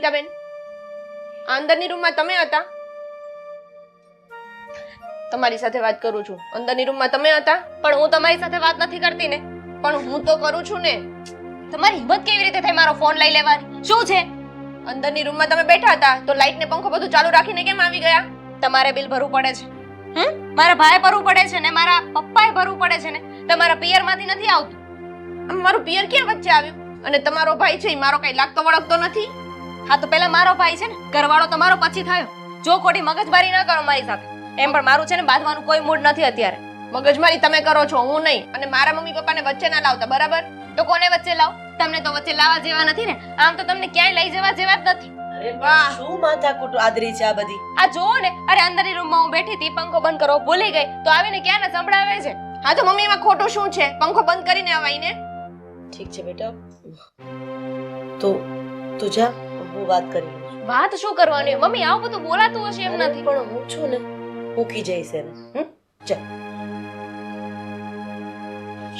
કવિતાબેન? આ અંદરની રૂમમાં તમે હતા? તમારી સાથે વાત કરું છું. અંદરની રૂમમાં તમે હતા? પણ હું તમારી સાથે વાત નથી કરતી ને. પણ હું તો કરું છું ને. તમારી હિંમત કેવી રીતે થઈ મારો ફોન લઈ લેવાની? શું છે? અંદરની રૂમમાં તમે બેઠા હતા તો લાઈટ ને પંખો બધું ચાલુ રાખીને કેમ આવી ગયા? તમારે બિલ ભરવું પડે છે. મારા ભાઈ ભરવું પડે છે ને મારા પપ્પાએ ભરવું પડે છે ને. તમારા પિયરમાંથી નથી આવતું. મારું પિયર ક્યાં વચ્ચે આવ્યું? અને તમારો ભાઈ છે એ મારો કઈ લાગતો વળગતો નથી. હા તો પેલા મારો ભાઈ છે ને, ઘરવાળો તમારો પછી થયો. જો ખોટી મગજમારી ન કરો મારી સાથે. એમ પણ મારું છે ને બાંધવાનું કોઈ મૂડ નથી અત્યારે. મગજમારી તમે કરો છો, હું નહીં. અને મારા મમ્મી પપ્પાને વચ્ચે ના લાવતા, બરાબર? તો કોને વચ્ચે લાવ? તમને તો વચ્ચે લાવવા જેવા નથી ને. આમ તો તમને ક્યાંય લઈ જવા જેવા જ નથી. અરે વાહ, શું માથાકૂટ આદરી છે આ બધી. આ જોવો ને, અરે અંદરની રૂમમાં હું બેઠી હતી, પંખો બંધ કરો ભૂલી ગઈ તો આવીને ક્યાં ને સંભળાવે છે. હા તો મમ્મી એમાં ખોટું શું છે? પંખો બંધ કરીને આવાઈને. ઠીક છે બેટા, તો તું જા, હું વાત કરી લઉં છું. વાત શું કરવાની? મમ્મી આવું બધું બોલાતું હશે એમ નથી. પણ હું છું ને, મૂકી જઈશ એને. જા.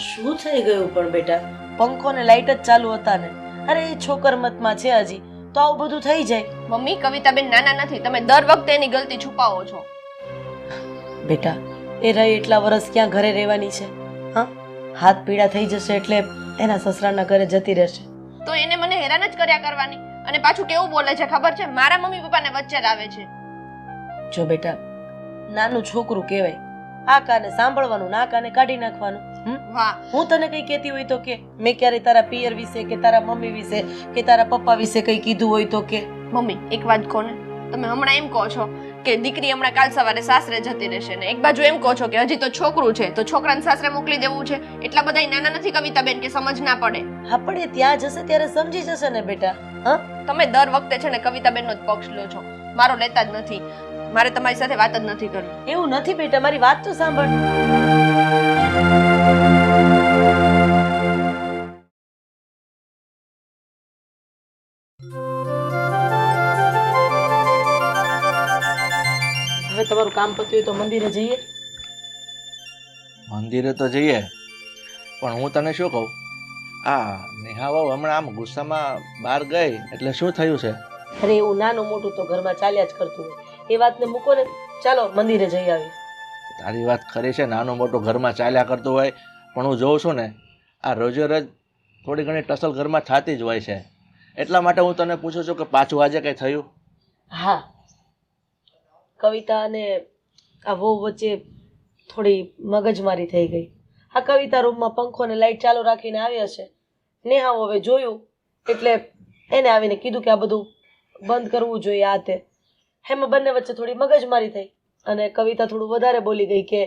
શું થઈ ગયું પણ બેટા? પંખો ને લાઈટ જ ચાલુ હતા ને. અરે એ છોકરમતમાં છે હજી, તો આવું બધું થઈ જાય. મમ્મી, કવિતાબેન નાના નથી. તમે દર વખતે એની ગલતી છુપાવો છો. બેટા, એ રહી એટલા વર્ષ ક્યાં ઘરે રહેવાની છે? હા, હાથ પીડા થઈ જશે એટલે એના સસરાના ઘરે જતી રહેશે. તો એને મને હેરાન જ કર્યા કરવાની. અને પાછું કેવું બોલે છે ખબર છે? મારા મમ્મી પપ્પાને વચ્ચે લાવે છે. જો બેટા, નાનું છોકરું કહેવાય. આ કાને સાંભળવાનું, ના કાને કાઢી નાખવાનું. વાહ, હું તને કઈ કહેતી હોય તો કે. મેં ક્યારે તારા પિયર વિશે કે તારા મમ્મી વિશે કે તારા પપ્પા વિશે કઈ કીધું હોય તો કે. મમ્મી એક વાત કહો ને. તમે હમણાં એમ કહો છો કે દીકરી હમણાં કાલ સવારે સાસરે જતી રહેશે ને એક બાજુ એમ કહો છો કે હજી તો છોકરું છે તો છોકરાને સાસરે મોકલી દેવું છે. એટલા બધા નાના નથી કવિતાબેન કે સમજ ના પડે. હા પણ એ ત્યાં જશે ત્યારે સમજી જશે ને બેટા. હા, તમે દર વખતે છે ને કવિતાબેનનો જ પક્ષ લો છો, મારો લેતા જ નથી. મારે તમારી સાથે વાત જ નથી કરવી. એવું નથી બેટા, મારી વાત તો સાંભળ. હવે તમારું કામ પત્યું હોય તો મંદિરે જઈએ. મંદિરે તો જઈએ, પણ હું તને શું કહું, આ નેહા વહુ હમણાં આમ ગુસ્સામાં બહાર ગઈ એટલે શું થયું છે? અરે એવું નાનું મોટું તો ઘરમાં ચાલ્યા જ કરતું હોય. એ વાતને મૂકો ને, ચાલો મંદિરે જઈ આવીએ. તારી વાત ખરી છે, નાનું મોટું ઘરમાં ચાલ્યા કરતું હોય, પણ હું જોઉં છું ને આ રોજે રોજ થોડી ઘણી ટસલ ઘરમાં થતી જ હોય છે. એટલા માટે હું તને પૂછું છું કે પાછું આજે કંઈ થયું? હા, કવિતા અને આ વહુ વચ્ચે થોડી મગજમારી થઈ ગઈ. આ કવિતા રૂમમાં પંખો ને લાઈટ ચાલુ રાખીને આવી હશે. નેહા હવે જોયું એટલે એને આવીને કીધું કે આ બધું બંધ કરવું જોઈએ. આ તે એમાં બંને વચ્ચે થોડી મગજમારી થઈ અને કવિતા થોડું વધારે બોલી ગઈ કે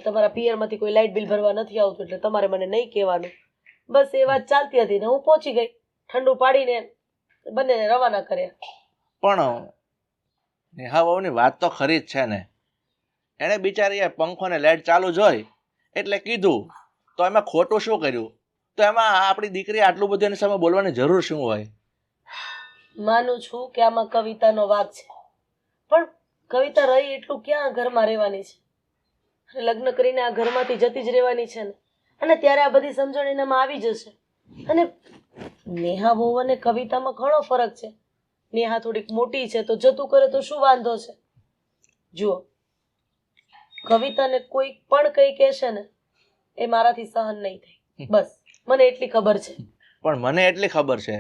તમારા પિયરમાંથી કોઈ લાઈટ બિલ ભરવા નથી આવતું એટલે તમારે મને નહીં કહેવાનું. બસ એ વાત ચાલતી હતી ને હું પહોંચી ગઈ. ઠંડુ પાડીને બંનેને રવાના કર્યા. પણ નેહા વહુની વાત તો ખરી જ છે ને. એણે બિચારીએ પંખો ને લાઈટ ચાલુ જોઈ એટલે કીધું, તો એમાં ખોટું શું કર્યું? તો એમાં આપણી દીકરી આટલું બધું એની સામે બોલવાની જરૂર શું હોય? માનું છું કે આમાં કવિતાનો વાંક છે, પણ કવિતા રહી એટલું ક્યાં ઘરમાં રહેવાની છે? લગ્ન કરીને આ ઘરમાંથી જતી જ રહેવાની છે ને. અને ત્યારે આ બધી સમજણ એનામાં આવી જશે. અને નેહા વહુ અને કવિતામાં ઘણો ફરક છે. નેહા થોડીક મોટી છે તો જતું કરે તો શું વાંધો છે? જુઓ, કવિતાને કોઈ પણ કઈ કહેશે ને એ મારાથી સહન નહીં થાય. બસ મને એટલી ખબર છે. પણ મને એટલી ખબર છે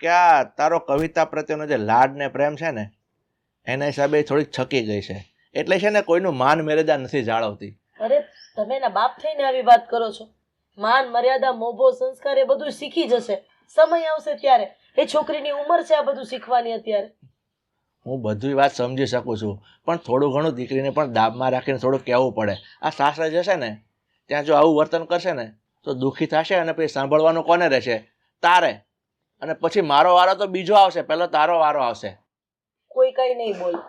કે આ તારો કવિતા પ્રત્યેનો જે લાડ ને પ્રેમ છે ને એના હિસાબે થોડીક છકી ગઈ છે. એટલે છે ને કોઈનું માન મર્યાદા નથી જાળવતી. અરે તમે એના બાપ થઈને આવી વાત કરો છો. માન મર્યાદા મોભો સંસ્કાર એ બધું શીખી જશે. સમય આવશે ત્યારે. એ છોકરીની ઉંમર છે આ બધું શીખવાની અત્યારે. હું બધી વાત સમજી શકું છું, પણ થોડું ઘણું દીકરીને પણ દાબમાં રાખીને થોડું કહેવું પડે. આ સાસરે જશે ને ત્યાં જો આવું વર્તન કરશે ને તો દુઃખી થશે અને પછી સાંભળવાનું કોને રહેશે? તારે. અને પછી મારો વારો તો બીજો આવશે, પહેલો તારો વારો આવશે. કોઈ કઈ નહીં બોલે.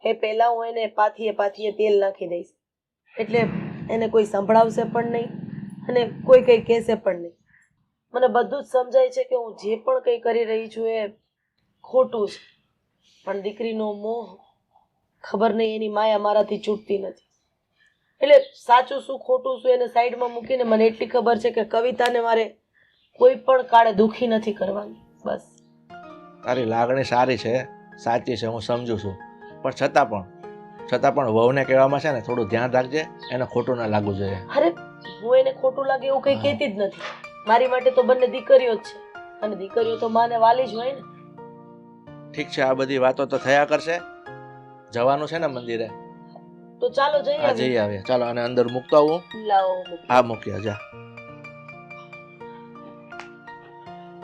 એ પહેલા હું એને પાથીએ તેલ નાખી દઈશ એટલે એને કોઈ સંભળાવશે પણ નહીં અને કોઈ કઈ કહેશે પણ નહીં. મને બધું જ સમજાય છે કે હું જે પણ કંઈ કરી રહી છું એ ખોટું છે, પણ દીકરીનો મોહ ખબર નહીં એની માયા મારાથી છૂટતી નથી. એટલે સાચું શું ખોટું શું એને સાઈડમાં મૂકીને મને એટલી ખબર છે કે કવિતાને મારે કોઈ પણ કાળે દુઃખી નથી કરવાની. બસ તારી લાગણી સારી છે, સાચી છે, હું સમજુ છું, પણ છતાં પણ વહુને કહેવામાં છે ને થોડું ધ્યાન રાખજે, એને ખોટું ના લાગવું જોઈએ. અરે હું એને ખોટું લાગે એવું કઈ કહેતી જ નથી. મારી માટે તો બંને દીકરીઓ જ છે, અને દીકરીઓ તો માને વાલી જ હોય ને. ઠીક છે, આ બધી વાતો તો થયા કરશે. જવાનું છે ને મંદિરે? તો ચાલો જઈએ. હા જઈ આવીએ, ચાલો. અને અંદર મૂકતો આવું. લાવો હા મૂક્યા, જા.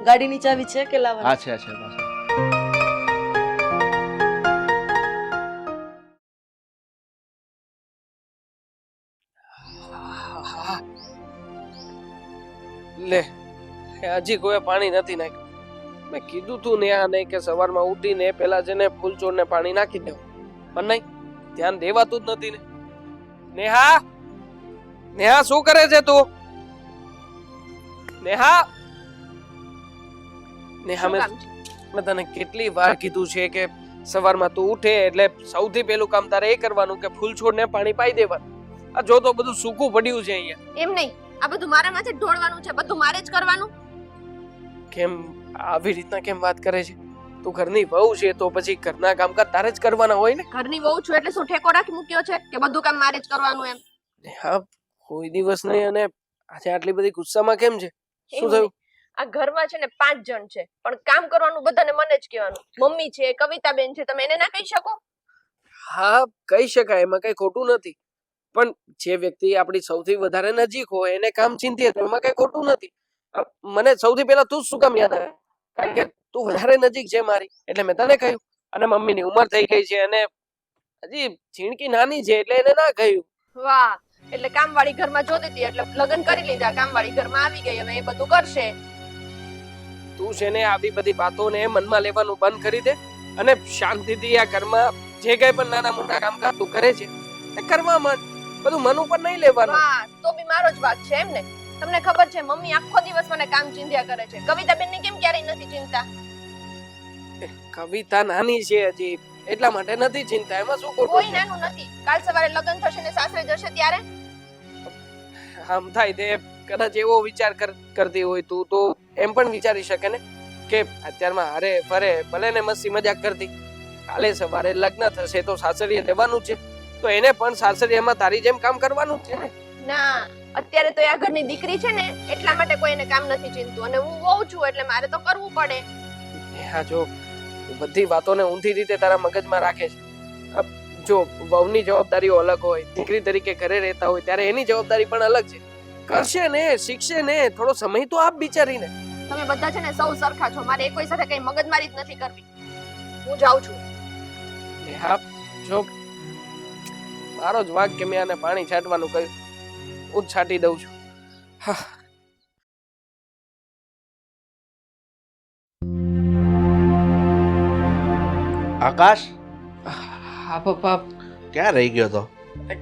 ગાડીની ચાવી છે કે લાવવાની? હા છે પાછળ. લે હજી કોઈ પાણી નથી નાખ્યું. મેં કીધું તું નેહાને કે સવારમાં ઉઠીને પેલા છે ને ફૂલછોડને પાણી નાખી દેવું, પણ નહીં, ધ્યાન દેવાતું જ નથી ને. નેહા, નેહા શું કરે છે તું? નેહા, નેહા મેં તને કેટલી વાર કીધું છે કે સવારમાં તું ઉઠે એટલે સૌથી પહેલું કામ તારે એ કરવાનું કે ફૂલછોડને પાણી પાઈ દેવાનું. આ જો તો બધું સૂકું પડ્યું છે અહીંયા. એમ નહીં, આ બધું મારા માથે ઢોળવાનું છે, બધું મારે જ કરવાનું. કેમ આવી રીતના કેમ વાત કરે છે? તું ઘરની વહુ છે તો પછી ઘરના કામકાજ તારે જ કરવાના હોય ને. ઘરની વહુ છું એટલે શું ઠેકો રાખી મૂક્યો છે કે બધું કામ મારે જ કરવાનું એમ? હા, કોઈ દિવસ નહીં. અને આજે આટલી બધી ગુસ્સામાં કેમ છે? શું એવું થયું? નહીં. આ ઘરમાં છે ને 5 જણ છે, પણ કામ કરવાનું બધાને મને જ કહેવાનું. મમ્મી છે, કવિતાબેન છે, તમે એને ના કહી શકો? હા, કહી શકાય, એમાં કઈ ખોટું નથી, પણ જે વ્યક્તિ આપણી સૌથી વધારે નજીક હોય એને કામ ચિંતીએ તો એમાં કઈ ખોટું નથી. મને સૌથી પહેલા તું જ શું કામ યાદ આવે? કારણ કે તું વધારે નજીક છે મારી, એટલે મેં તને કહ્યું. અને મમ્મીની ઉંમર થઈ ગઈ છે અને હજી ઝીણકી નાની છે એટલે એને ના કહ્યું. વાહ, એટલે કામવાળી ઘરમાં જોતી હતી એટલે લગ્ન કરી લીધા, કામવાળી ઘરમાં આવી ગઈ, હવે એ બધું કરશે. તું છે ને આવી બધી વાતોને મનમાં લેવાનું બંધ કરી દે અને શાંતિથી આ ઘરમાં જે કઈ પણ નાના મોટા કામકાજ તું કરે છે એ કરવા માંડ. બધું મન ઉપર નહીં લેવાનું. વાહ, તો બી મારો જ વાક છે એમ ને? તમને ખબર છે મમ્મી આખો દિવસ મને કામ ચિંધ્યા કરે છે, કવિતાબેન ને કેમ ક્યારેય નથી ચિંતા? કવિતા નાની છે હજી, એટલા માટે નથી ચિંતા. એમાં શું ખોટું કોઈ છે? નાનું નથી. કાલ સવારે લગ્ન થશે ને સાસરે જશે ત્યારે આમ થાય તે કદાચ એવો વિચાર કરતી હોય તું તો એમ પણ વિચારી શકે ને કે અત્યારમાં હારે ફરે, ભલે ને મસ્તી મજાક કરતી, કાલે સવારે લગ્ન થશે તો સાસરીએ રહેવાનું છે, તો એને પણ સાસરીયામાં તારી જેમ કામ કરવાનું જ છે ને. ના, અત્યારે તો આ ઘરની દીકરી છે ને એટલા માટે કોઈ એને કામ નથી ચિંતું, અને હું વહુ છું એટલે મારે તો કરવું પડે. હા, જો બધી વાતોને ઊંધી રીતે તારા મગજમાં રાખે છે. જો વહુની જવાબદારીઓ અલગ હોય, દીકરી તરીકે ઘરે રહેતા હોય ત્યારે એની જવાબદારી પણ અલગ છે. કરશે ને, શીખશે ને, થોડો સમય તો આપ બિચારીને. તમે બધા છે ને સૌ સરખા છો, મારે કોઈ સાથે કઈ મગજમારી જ નથી કરવી. હું જાઉં છું. હા, જો મારો જ વાંક કે મેં આને પાણી છાંટવાનું કહ્યું, હું જ છાંટી દઉં છું. હા, આકાશ, હા પપ્પા. ક્યાં રહી ગયો તો?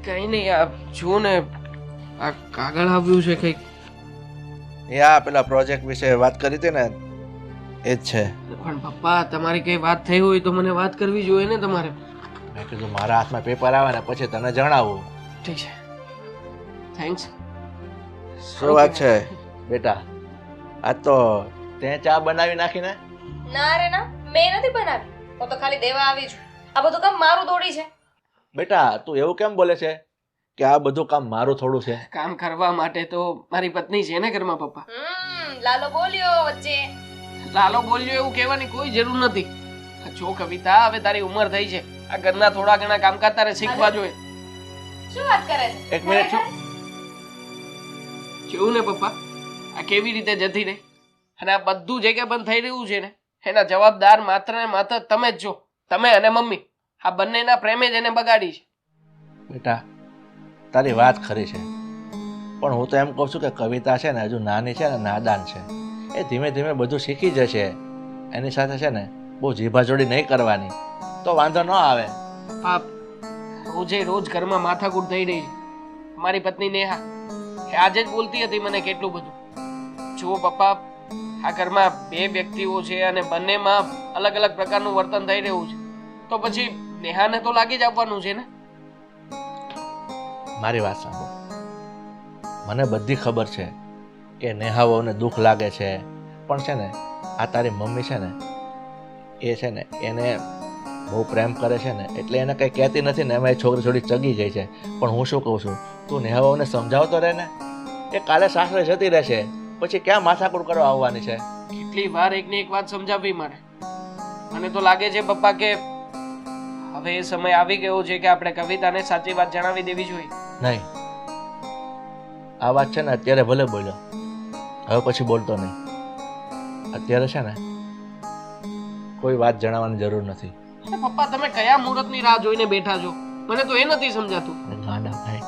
કઈ નહીં, આ જુઓ ને આ કાગળ આવ્યું છે કઈક. એ આ પેલા પ્રોજેક્ટ વિશે વાત કરી હતી ને, એ જ છે. પણ પપ્પા તમારી કઈ વાત થઈ હોય તો મને વાત કરવી જોઈએ ને તમારે. મેં કીધું મારા હાથમાં પેપર આવે ને પછી તને જણાવું. ઠીક છે, થેન્ક્સ. શું વાત છે બેટા? આજ તો તે ચા બનાવી નાખીને? ના રે ના, મેં નથી બનાવી, હું તો ખાલી દેવા આવી છું. આ બધું કામ મારું દોડી છે. બેટા તું એવું કેમ બોલે છે કે આ બધું કામ મારું થોડું છે? કામ કરવા માટે તો મારી પત્ની છે ને ઘરમાં પપ્પા. લાલો બોલ્યો વચ્ચે. લાલો બોલ્યો એવું કહેવાની કોઈ જરૂર નથી. જો કવિતા, હવે તારી ઉંમર થઈ છે, આ ઘરના થોડા ઘણા કામકાજ તારે શીખવા જોઈએ. શું વાત કરે છે? એક મિનિટ છું. જોયું ને પપ્પા, આ કેવી રીતે જતી રહી, અને આ બધું જે કે બંધ થઈ રહ્યું છે ને એના જવાબદાર માત્ર ને માત્ર તમે જ છો. તમે અને મમ્મી, આ બંનેના પ્રેમે જ એને બગાડી છે. બેટા તારી વાત ખરી છે, પણ હું તો એમ કહું છું કે કવિતા છે ને હજુ નાની છે ને, નાદાન છે. એ ધીમે ધીમે બધું શીખી જશે. એની સાથે છે ને બહુ જીભાજોડી નહીં કરવાની, તો વાંધો ન આવે. પપ્પા, રોજે રોજ ઘરમાં માથાકૂટ થઈ રહી છે. મારી પત્ની નેહા એ આજે જ બોલતી હતી મને કેટલું બધું. જુઓ પપ્પા, આ ઘરમાં 2 વ્યક્તિઓ છે અને બંનેમાં અલગ અલગ પ્રકારનું વર્તન થઈ રહ્યું છે, તો પછી નેહાને તો લાગી જ આવવાનું છે ને. મારી વાત સાંભળો, મને બધી ખબર છે કે નેહા વહુને દુઃખ લાગે છે, પણ છે ને આ તારી મમ્મી છે ને એ છે ને એને બહુ પ્રેમ કરે છે ને એટલે એને કંઈ કહેતી નથી ને એમાં એ છોકરી થોડી ચગી ગઈ છે. પણ હું શું કહું છું, તું નેહાને સમજાવતો રહે ને, એ કાલે સાસરે જતી રહેશે, પછી ક્યાં માથાકૂટ કરવા આવવાની છે? કેટલી વાર એકને એક વાત સમજાવવી મારે. મને તો લાગે છે પપ્પા કે હવે એ સમય આવી ગયો છે કે આપણે કવિતાને સાચી વાત જણાવી દેવી જોઈએ. નહીં, આ વાત છે ને અત્યારે ભલે બોલ્યો, હવે પછી બોલતો નહીં. અત્યારે છે ને કોઈ વાત જણાવવાની જરૂર નથી. અરે પપ્પા, તમે કયા મુહૂર્તની રાહ જોઈને બેઠા છો? મને તો એ નથી સમજાતું. ગાંડા ભાઈ,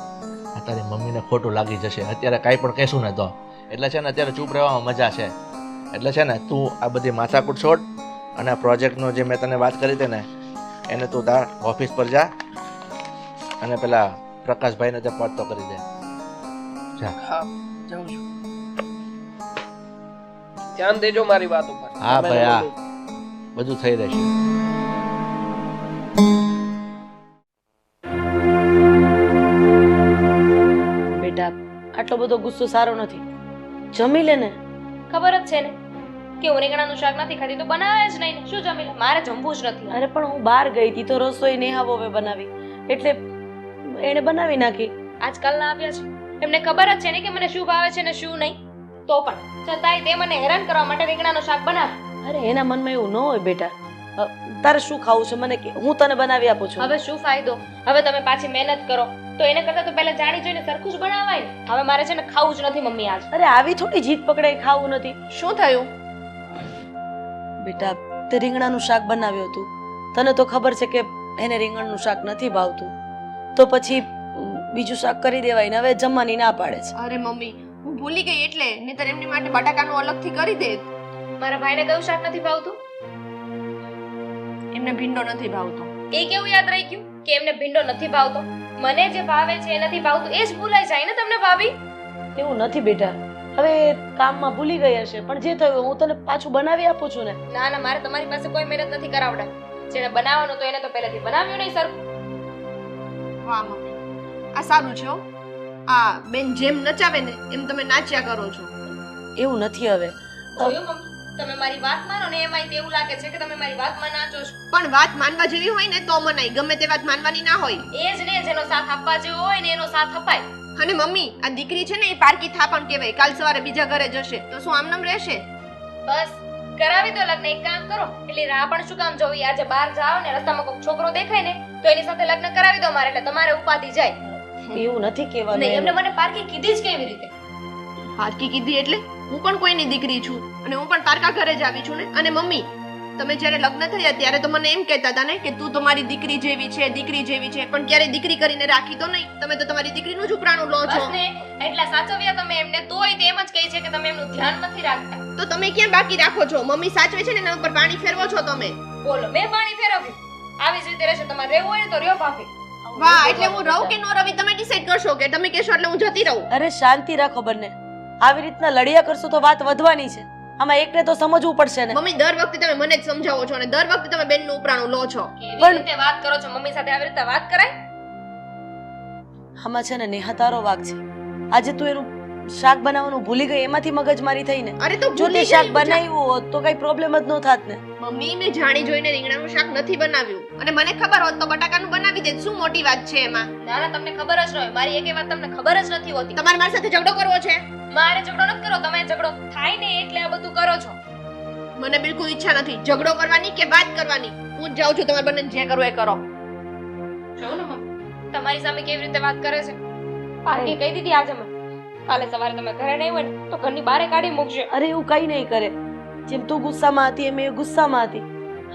આ તારી મમ્મીને ખોટું લાગી જશે અત્યારે કાંઈ પણ કહેશું ને તો. એટલે છે ને અત્યારે ચૂપ રહેવામાં મજા છે. એટલે છે ને તું આ બધી માથાકૂટ છોડ અને આ પ્રોજેક્ટનો જે મેં તને વાત કરી હતી ને એને તું તાર ઓફિસ પર જા અને પેલા પ્રકાશભાઈને તે પડતો કરી દે. જા. હા, જાઉં છું. ધ્યાન દેજો મારી વાત ઉપર. હા તમે ભાઈ, હા, લોકો- બધું થઈ રહેશે. બેટા આટલો બધો ગુસ્સો સારો નથી. જમી લે ને. ખબર જ છે ને કે હું રીંગણાનું શાક નથી ખાતી તો બનાવે જ નહીં ને. શું જમી લે? મારે જમવું જ નથી. અરે પણ હું બહાર ગઈ હતી તો રસોઈ નેહા વોવે બનાવી એટલે એને બનાવી નાખી. આજકાલના આવ્યા છે એમને ખબર જ છે ને કે મને શું ભાવે છે ને શું નહીં. તો પણ છતાંય તે મને હેરાન કરવા માટે રીંગણાનું શાક બનાવે. અરે એના મનમાં એવું ન હોય બેટા. તારે શું ખાવું છે મને કે, હું તને બનાવી આપું છું. હવે શું ફાયદો? હવે તમે પાછી મહેનત કરો તો એને કરતા તો પહેલા જાણી જોઈને સરખું જ બનાવાય ને. હવે મારે છે ને ખાવું જ નથી મમ્મી આજ. અરે આવી થોડી જીત પકડાઈ ખાવું નથી. શું થયું? બેટા તે રીંગણાનું શાક બનાવ્યું હતું, તને તો ખબર છે કે એને રીંગણનું શાક નથી ભાવતું, તો પછી બીજું શાક કરી દેવાય ને હવે જમવાની ના પાડે છે. અરે મમ્મી, હું ભૂલી ગઈ એટલે નહીંતર એમની માટે બટાકાનું અલગથી કરી દે. મારા ભાઈને કયું શાક નથી ભાવતું? એમને ભીંડો નથી ભાવતો. એ કેવું યાદ રહી ગયું કે એમને ભીંડો નથી ભાવતો? મને જે ભાવે છે એ નથી ભાવતું એ જ ભૂલાઈ જાય ને તમને ભાભી. એવું નથી બેટા, હવે કામમાં ભૂલી ગઈ હશે, પણ જે થયું હું તને પાછું બનાવી આપું છું ને. ના ના, મારે તમારી પાસે કોઈ મહેનત નથી કરાવડાવી. જેને બનાવવાનું તો એને તો પહેલેથી બનાવ્યું નહીં સરખું. વાહ મમ્મી, આ સારું છે હો. આ બેન જેમ નચાવે ને એમ તમે નાચ્યા કરો છો. એવું નથી હવે. જોયું મમ્મી? તમે મારી વાત માનો ને એમાંય તેવું લાગે છે કે તમે મારી વાતમાં નાચો છો. પણ વાત માનવા જેવી હોય ને તો મનાય, ગમે તે વાત માનવાની ના હોય. એ જ ને, જેનો સાથ આપવા જેવો હોય ને એનો સાથ અપાય. અને મમ્મી, આ દીકરી છે ને એ પારકી થાપણ કહેવાય. કાલ સવારે બીજા ઘરે જશે તો શું આમનામ રહેશે? બસ કરાવી દો લગ્ન. એક કામ કરો, એટલે રાહ પણ શું કામ જોવી? આજે બહાર જાઓ ને રસ્તામાં કોઈ છોકરો દેખાય ને તો એની સાથે લગ્ન કરાવી દો મારે, એટલે તમારે ઉપાધિ જાય. એવું નથી કહેવાનું. નહીં, એમને મને પારકી કીધી જ કેવી રીતે? પારકી કીધી એટલે હું પણ કોઈની દીકરી છું અને હું પણ પારકા ઘરે જ આવી છું ને. અને મમ્મી, તમે જ્યારે લગ્ન થયા ત્યારે તો મને એમ કહેતા હતા ને કે તું તો મારી દીકરી જેવી છે, દીકરી જેવી છે, પણ ક્યારે દીકરી કરીને રાખી તો નહીં. તમે તો તમારી દીકરીનું જ ઉપરાણું લો છો. બસ ને, એટલા સાચવ્યા તમે એમને તોય તે એમ જ કહે છે કે તમે એમનું ધ્યાન નથી રાખતા. તો તમે ક્યાં બાકી રાખો છો? મમ્મી સાચવે છે ને એના ઉપર પાણી ફેરવો છો તમે. બોલો, મેં પાણી ફેરવ્યું? આવી જ રીતે રહેશે. તમારે રહેવું હોય ને તો રહ્યો ભાભી. વાહ, એટલે હું રહું કે ન રવી તમે ડિસાઈડ કરશો કે તમે કહેશો એટલે હું જતી રહું. અરે શાંતિ રાખો બંને. આવી રીતના લડિયા કરશો તો વાત વધવાની છે. આમાં એકને તો સમજવું પડશે ને. મમ્મી, દર વખતે તમે મને જ સમજાવો છો અને દર વખતે તમે બેનનું ઉપરાણું લો છો. કેવી રીતે વાત કરો છો? મમ્મી સાથે આવી રીતે વાત કરાય? આમાં છે ને નેહા તારો વાગ છે. આજે તું એનું શાક બનાવવાનું ભૂલી ગઈ એમાંથી મગજમારી થઈ ને. અરે તો જો તે ભૂલી શાક ગઈ. બનાવ્યું હોત તો કઈ પ્રોબ્લેમ જ ન થાત ને. મમ્મી, મેં જાણી જોઈને રીંગણાનું શાક નથી બનાવ્યું અને મને ખબર હોત તો બટાકાનું બનાવી દેત. શું મોટી વાત છે એમાં? ના ના, તમને ખબર જ ન હોય. મારી એકે વાત તમને ખબર જ નથી હોતી. તમારે મારી સાથે ઝઘડો કરવો છે? મારે ઝઘડો નથી કરો, તમે ઝઘડો થાય ને એટલે આ બધું કરો છો. મને બિલકુલ ઈચ્છા નથી ઝઘડો કરવાની કે વાત કરવાની. હું જ જાઉં છું, તમારે બંને જે કરવું એ કરો. જોઉં ને મમ્મી, તમારી સામે કેવી રીતે વાત કરે છે. પારકી કહી દીધી આજે મેં. કાલે સવારે તમે ઘરે નહીં હોય ને તો ઘરની બહાર કાઢી મૂકશે. અરે એવું કઈ નહીં કરે. જેમ તું ગુસ્સામાં હતી એમ એ ગુસ્સામાં હતી.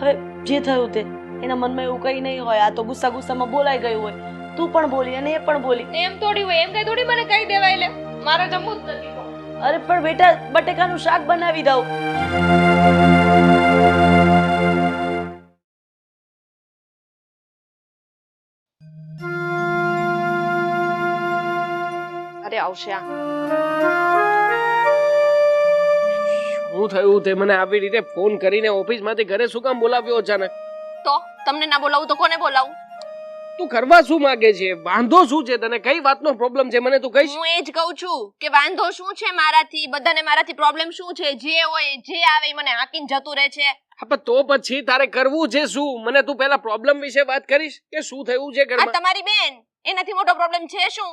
હવે જે થયું તે એના મનમાં એવું કઈ નહીં હોય. આ તો ગુસ્સામાં બોલાઈ ગયું હોય. તું પણ બોલી અને એ પણ બોલી. એમ થોડી હોય, એમ કઈ થોડી મને કહી દેવાય. લે મારે જમવું જ નથી. અરે પણ બેટા બટેકાનું શાક બનાવી દઉં. અરે આવશે આ. શું થયું તે મને આવી રીતે ફોન કરીને ઓફિસમાંથી ઘરે શું કામ બોલાવ્યો અચાનક? તો તમને ના બોલાવું તો કોને બોલાવું? તું કરવા શું માંગે છે? વાંધો શું છે તને? કઈ વાતનો પ્રોબ્લેમ છે મને તું કહીશ? હું એ જ કહું છું કે વાંધો શું છે મારાથી? બધાને મારાથી પ્રોબ્લેમ શું છે? જે હોય જે આવે ઈ મને હાકીને જતું રહે છે. હા પણ તો પછી તારે કરવું છે શું? મને તું પહેલા પ્રોબ્લેમ વિશે વાત કરીશ કે શું થયું છે આ ઘરમાં? તમારી બેન એનાથી મોટો પ્રોબ્લેમ છે શું?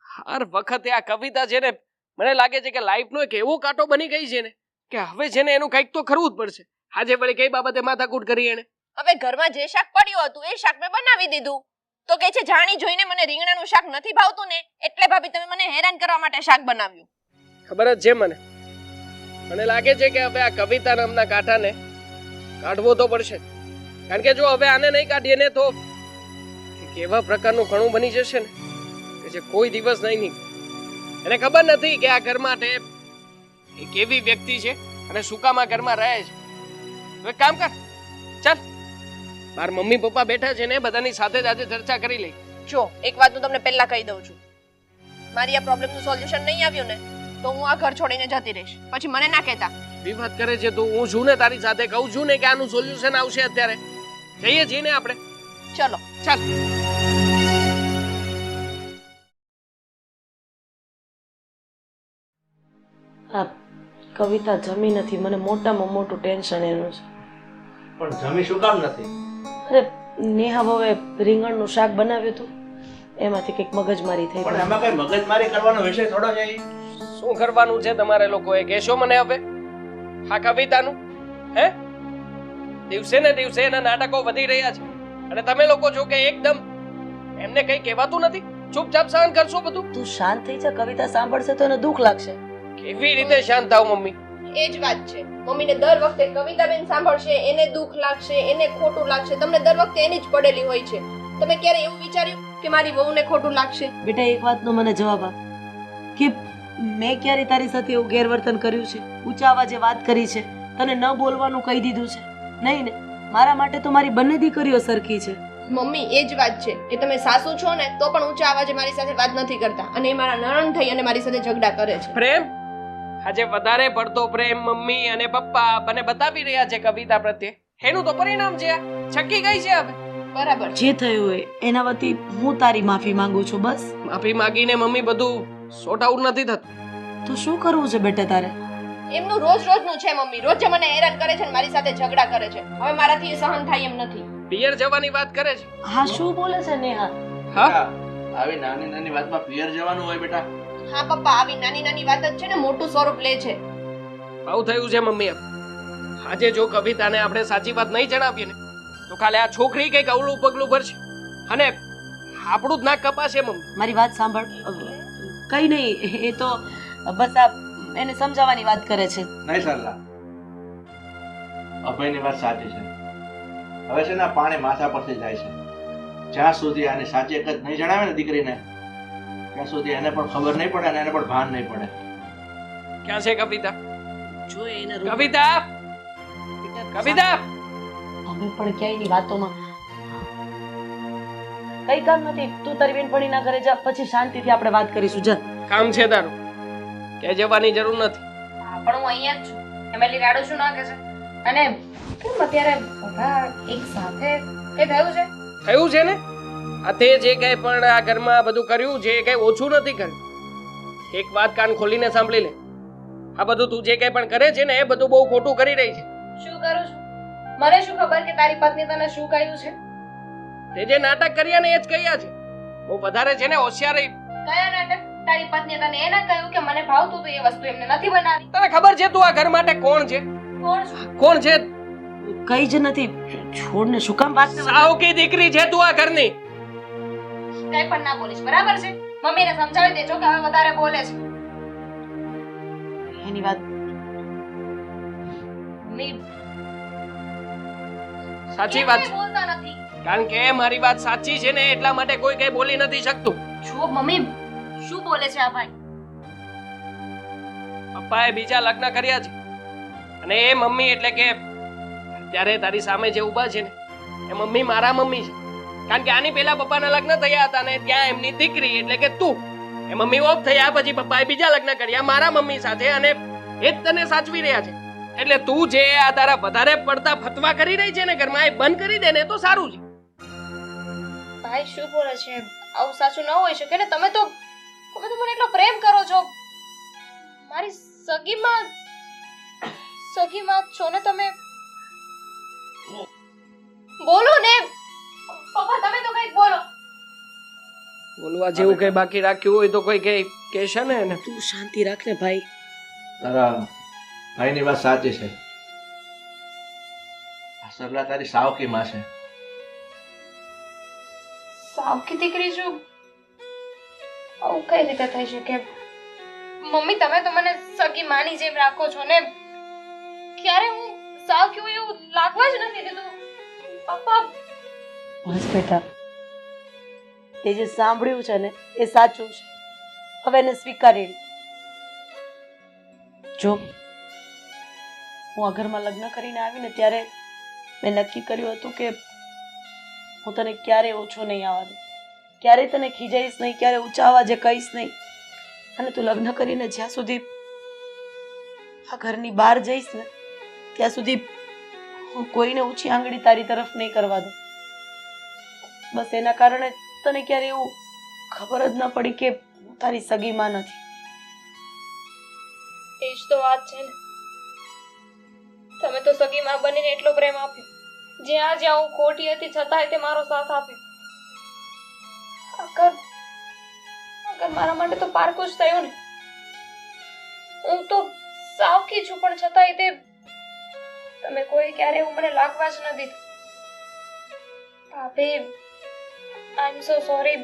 હર વખતે આ કવિતા છે ને, મને લાગે છે કે લાઈફનો એક એવો કાંટો બની ગઈ છે ને કે હવે છે ને એનું કંઈક તો કરવું જ પડશે. આજે વળી કઈ બાબતે માથાકૂટ કરી એને? હવે ઘરમાં જે શાક પડ્યું હતું એ શાક મેં બનાવી દીધું. તો કે છે જાણી જોઈને મને રીંગણાનું શાક નથી ભાવતું ને એટલે ભાભી તમે મને હેરાન કરવા માટે શાક બનાવ્યું. ખબર જ છે મને લાગે છે કે હવે આ કવિતા નામના કાંટાને કાઢવો તો પડશે. કારણ કે જો હવે આને નહીં કાઢીએ ને તો કેવા પ્રકારનું ઘણું બની જશે ને કે જે કોઈ દિવસ નહીં નીકળે. એને ખબર નથી કે આ ઘર માટે એ કેવી વ્યક્તિ છે અને શું કામ આ ઘરમાં રહે છે. હવે કામ કર, ચાલ માર મમ્મી પપ્પા બેઠા છે ને બધાની સાથે જ આજે ચર્ચા કરી લઈ. જો એક વાત હું તમને પહેલા કહી દઉં છું, મારી આ પ્રોબ્લેમનું સોલ્યુશન નહીં આવ્યું ને તો હું આ ઘર છોડીને જતી રહીશ. પછી મને ના કહેતા. એવી વાત કરે છે તું. હું છું ને તારી સાથે, કહું છું ને કે આનું સોલ્યુશન આવશે. અત્યારે જઈએ છીએ ને આપણે. ચલો ચાલ. આ કવિતા જમી નથી, મને મોટામાં મોટું ટેન્શન એનું છે. પણ જમી શું કામ નથી? અરે નેહા હવે રીંગણનું શાક બનાવ્યું હતું એમાંથી કંઈક મગજમારી થઈ પણ ગઈ. એમાં કઈ મગજમારી કરવાનો વિષય થોડો છે. શું કરવાનું છે તમારે લોકોએ? કહેશો મને હવે આ કવિતાનું? હે, દિવસે ને દિવસે એના નાટકો વધી રહ્યા છે અને તમે લોકો છો કે એકદમ એમને કઈ કહેવાતું નથી. ચૂપચાપ સહન કરશો બધું? તું શાંત થઈ જા, કવિતા સાંભળશે તો એને દુઃખ લાગશે. કેવી રીતે શાંત થાવ મમ્મી? એ જ વાત છે. મમ્મીને દર વખતે કવિતાબેન સાંભળશે એને દુઃખ લાગશે, એને ખોટું લાગશે. તમને દર વખતે એની જ પડેલી હોય છે. તમે ક્યારે એવું વિચાર્યું કે મારી વહુને ખોટું લાગશે? બેટા એક વાતનો મને જવાબ આપ કે મેં ક્યારે તારી સાથે એવું ગેરવર્તન કર્યું છે? ઊંચા અવાજે વાત કરી છે? તને ન બોલવાનું કહી દીધું છે? નહીં ને? મારા માટે તો મારી બંને દીકરીઓ સરખી છે. મમ્મી એ જ વાત છે કે તમે સાસુ છો ને તો પણ ઊંચા અવાજે મારી સાથે વાત નથી કરતા અને એ મારા નણંદ થઈ અને મારી સાથે ઝઘડા કરે છે. પ્રેમ, આજે વધારે પડતો પ્રેમ મમ્મી અને પપ્પા બંને બતાવી રહ્યા છે કવિતા પ્રત્યે. એનું તો પરિણામ છે. છકી ગઈ છે હવે. બરાબર છે. જે થયું હોય એના વતી હું તારી માફી માંગુ છું. બસ. માફી માંગીને મમ્મી બધું સોર્ટ આઉટ નથી થતું. તો શું કરવું છે બેટા તારે? એમનું રોજ રોજનું છે મમ્મી. રોજ મને હેરાન કરે છે અને મારી સાથે ઝઘડા કરે છે. હવે મારાથી એ સહન થાય એમ નથી. પિયર જવાની વાત કરે છે. હા શું બોલે છે નેહા? હા, આવી નાની નાની વાતમાં પિયર જવાનું હોય બેટા? હા પપ્પા, આવી નાની નાની વાત જ છે ને મોટું સ્વરૂપ લે છે. બહુ થયું છે મમ્મી. આજે જો કવિતાને આપણે સાચી વાત નહીં જણાવીએ ને તો કાલે આ છોકરી કઈક અવળું પગલું ભરશે અને આપણું જ નાક કપાશે મમ્મી. મારી વાત સાંભળ. કઈ નહીં, એ તો બસ આ એને સમજાવવાની વાત કરે છે. નહીં સરલા, અભયની વાત સાચી છે. હવે છે ને આ પાણી માથા પરથી જાય છે. જ્યાં સુધી આની સાચી એક જ નહીં જણાવે ને દીકરીને ત્યાં સુધી એને પણ ખબર નહીં પડે અને એને પણ ભાન નહીં પડે. ક્યાં છે કવિતા? જો એને રોક- કવિતા, કવિતા! અમે પણ ક્યાંયની વાતોમાં કઈ કામ નથી. તું તારી બેનપણીના ઘરે જા, પછી શાંતિથી આપણે વાત કરીશું. જા. કામ છે તારું, કે જવાની જરૂર નથી. પણ હું અહીંયા જ છું. એમએલએ રાડો શું ના કે છે? અને કેમ અત્યારે બધા એક સાથે કઈ થયું છે? થયું છે ને? આ તે જે કઈ પણ આ ઘરમાં બધું કર્યું છે એ કઈ ઓછું નથી કર્યું. એક વાત કાન ખોલીને સાંભળી લે. આ બધું તું જે કઈ પણ કરે છે ને એ બધું બહુ ખોટું કરી રહી છે. શું કરું છું? મને શું ખબર કે તારી પત્ની તને શું કહ્યું છે? તે જે નાટક કર્યા ને એ જ કહ્યા છે. બહુ વધારે છે ને હોશિયાર રહી. કયા નાટક? તારી પત્ની તને એ ના કહ્યું કે મને ભાવતું હતું એ વસ્તુ એમને નથી બનાવી? તને ખબર છે તું આ ઘર માટે કોણ છે? કોણ છું? કોણ છે? કઈ જ નથી. છોડને શું કામ વાત સાવકી દીકરી છે તું આ ઘરની. કઈ પણ ના બોલીશ, બરાબર છે? મમ્મીને સમજાવી દેજો કે હવે વધારે બોલે છે. એની વાત મમ્મી સાચી વાત કેમ છે. કંઈ બોલતા નથી? કારણ કે મારી વાત સાચી છે ને એટલા માટે કોઈ કઈ બોલી નથી શકતું. જુઓ મમ્મી, શું બોલે છે આ ભાઈ? પપ્પાએ બીજા લગ્ન કર્યા છે અને એ મમ્મી એટલે કે અત્યારે તારી સામે જે ઊભા છે ને એ મમ્મી મારા મમ્મી છે. કારણ કે આની પહેલા પપ્પાના લગ્ન થયા હતા ને ત્યાં એમની દીકરી એટલે કે તું એ મમ્મી ઓફ થયા પછી પપ્પાએ બીજા લગ્ન કર્યા મારા મમ્મી સાથે અને એ જ તને સાચવી રહ્યા છે. એટલે તું જે આ તારા વધારે પડતા ફતવા કરી રહી છે ને ઘરમાં એ બંધ કરી દે ને તો સારું છે. ભાઈ શું બોલે છે? આવું સાચું ન હોઈ શકે ને. તમે તો મને એટલો પ્રેમ કરો છો. મારી સગીમાં છો ને તમે. બોલો ને પપ્પા, તમે તો કંઈક બોલો. બોલવા જેવું કઈ બાકી રાખ્યું હોય તો કોઈ કઈ કહેશે ને એને. તું શાંતિ રાખ ને ભાઈ. તારા ભાઈની વાત સાચી છે. આ સરલા તારી સાવકી માં છે. સાવકી દીકરી છું, આવું કઈ રીતે થઈ શકે? મમ્મી, તમે તો મને સગી માની જેમ રાખો છો ને. ક્યારે હું સાવકી હોય એવું લાગવા જ નથી દીધું. પપ્પા, બસ બેટા, એ જે સાંભળ્યું છે ને એ સાચું છે. હવે એને સ્વીકારી લે. જો હું આ ઘરમાં લગ્ન કરીને આવીને ત્યારે મેં નક્કી કર્યું હતું કે હું તને ક્યારેય ઓછો નહીં આવવા દઉં, ક્યારેય તને ખીજાઈશ નહીં, ક્યારે ઊંચા અવાજે કહીશ નહીં. અને તું લગ્ન કરીને જ્યાં સુધી આ ઘરની બહાર જઈશ ને ત્યાં સુધી હું કોઈને ઊંચી આંગળી તારી તરફ નહીં કરવા દઉં. બસ એના કારણે તને ક્યારે એવું ખબર જ ન પડી કે હું તારી સગી માં નથી. એ જ તો વાત છે ને. તમે તો સગી માં બનીને એટલો પ્રેમ આપ્યો, જ્યાં જ્યાં હું ખોટી હતી છતાંય તે મારો સાથ આપ્યો. અગર મારા માટે તો પારકું જ થયું ને. હું તો સાવકી છું પણ છતાંય તે તમે કોઈ ક્યારે એવું મને લાગવા જ ન દીધું. ભાભી, આઈ એમ સો સોરી.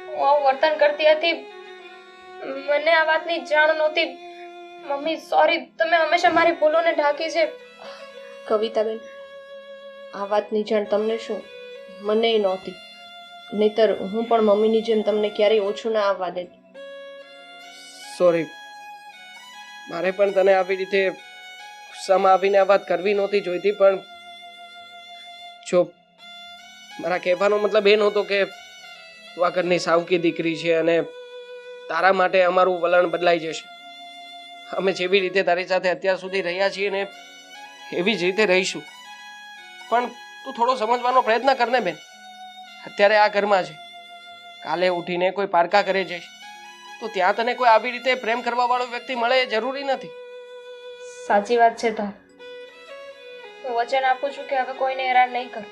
હું આવું વર્તન કરતી હતી, મને આ વાતની જાણ નહોતી. મમ્મી સોરી, તમે હંમેશા મારી ભૂલોને ઢાંકી છે. કવિતાબેન, આ વાતની જાણ તમને શું, મને નહોતી. નહીતર હું પણ મમ્મીની જેમ તમને ક્યારેય ઓછું ના આવવા દેત. સોરી, મારે પણ તને આવી રીતે ગુસ્સામાં આવીને આ વાત કરવી નહોતી જોઈતી, પણ જો મારા કહેવાનો મતલબ એ નહોતો કે તું આ ઘરની સાવકી દીકરી છે અને તારા માટે અમારું વલણ બદલાઈ જશે. અમે જેવી રીતે તારી સાથે અત્યાર સુધી રહ્યા છીએ ને એવી જ રીતે રહીશું. પણ તું થોડો સમજવાનો પ્રયત્ન કર ને બેન. અત્યારે આ ઘરમાં છે, કાલે ઉઠીને કોઈ પારકા ઘરે જઈશ તો ત્યાં તને કોઈ આવી રીતે પ્રેમ કરવા વાળો વ્યક્તિ મળે એ જરૂરી નથી. સાચી વાત છે. તો હું વચન આપું છું કે હવે કોઈને હેરાન નહીં કરું.